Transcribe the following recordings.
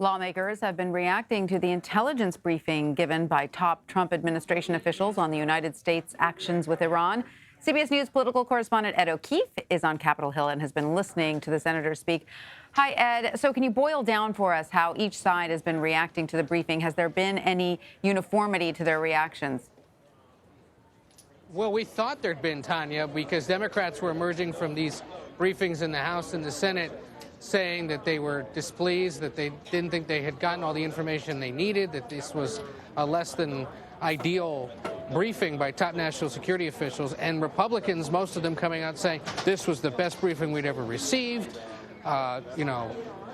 Lawmakers have been reacting to the intelligence briefing given by top Trump administration officials on the United States' actions with Iran. CBS News political correspondent Ed O'Keefe is on Capitol Hill and has been listening to the senators speak. Hi, Ed. So can you boil down for us how each side has been reacting to the briefing? Has there been any uniformity to their reactions? Well, we thought there'd been, Tanya, because Democrats were emerging from these briefings in the House and the Senate saying that they were displeased, that they didn't think they had gotten all the information they needed, that this was a less than ideal briefing by top national security officials, and Republicans, most of them coming out saying this was the best briefing we'd ever received.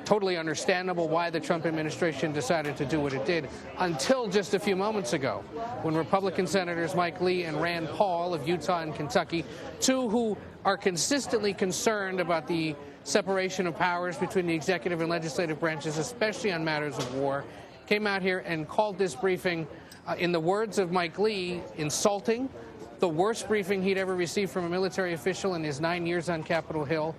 Totally understandable why the Trump administration decided to do what it did until just a few moments ago when Republican Senators Mike Lee and Rand Paul of Utah and Kentucky, two who are consistently concerned about the separation of powers between the executive and legislative branches, especially on matters of war, came out here and called this briefing, in the words of Mike Lee, insulting, the worst briefing he'd ever received from a military official in his 9 years on Capitol Hill,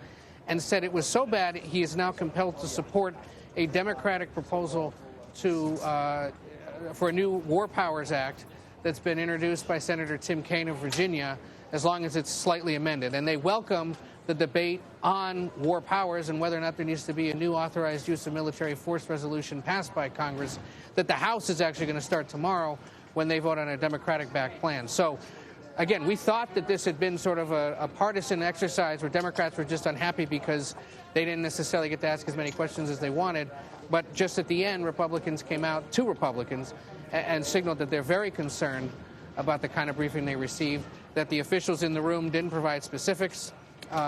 and said it was so bad he is now compelled to support a Democratic proposal for a new War Powers Act that's been introduced by Senator Tim Kaine of Virginia, as long as it's slightly amended. And they welcomed the debate on war powers and whether or not there needs to be a new authorized use of military force resolution passed by Congress that the House is actually going to start tomorrow when they vote on a Democratic-backed plan. So, again, we thought that this had been sort of a partisan exercise where Democrats were just unhappy because they didn't necessarily get to ask as many questions as they wanted. But just at the end, Republicans came out, two Republicans, and signaled that they're very concerned about the kind of briefing they received, that the officials in the room didn't provide specifics,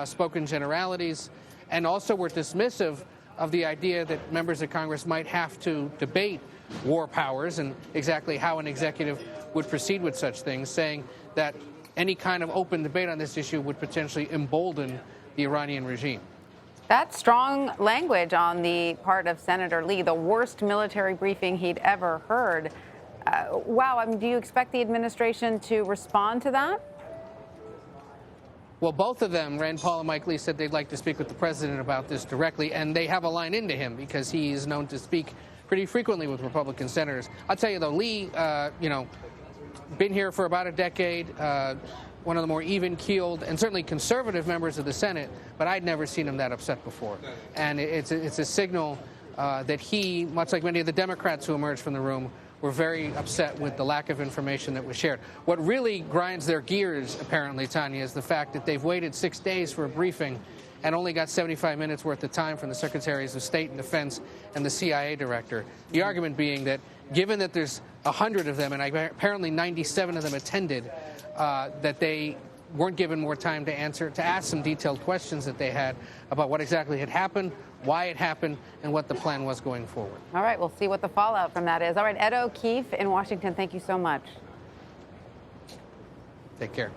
spoke in generalities, and also were dismissive of the idea that members of Congress might have to debate war powers and exactly how an executive would proceed with such things, saying that any kind of open debate on this issue would potentially embolden the Iranian regime. That's strong language on the part of Senator Lee, the worst military briefing he'd ever heard. Wow, I mean, do you expect the administration to respond to that? Well, both of them, Rand Paul and Mike Lee, said they'd like to speak with the president about this directly, and they have a line into him because he is known to speak pretty frequently with Republican senators. I'll tell you, though, Lee, been here for about a decade, one of the more even-keeled and certainly conservative members of the Senate, but I'd never seen him that upset before. And it's a signal that he, much like many of the Democrats who emerged from the room, were very upset with the lack of information that was shared. What really grinds their gears, apparently, Tanya, is the fact that they've waited 6 days for a briefing and only got 75 minutes worth of time from the Secretaries of State and Defense and the CIA director. The argument being that given that there's 100 of them, and apparently 97 of them attended, that they weren't given more time to ask some detailed questions that they had about what exactly had happened, why it happened, and what the plan was going forward. All right, we'll see what the fallout from that is. All right, Ed O'Keefe in Washington, thank you so much. Take care.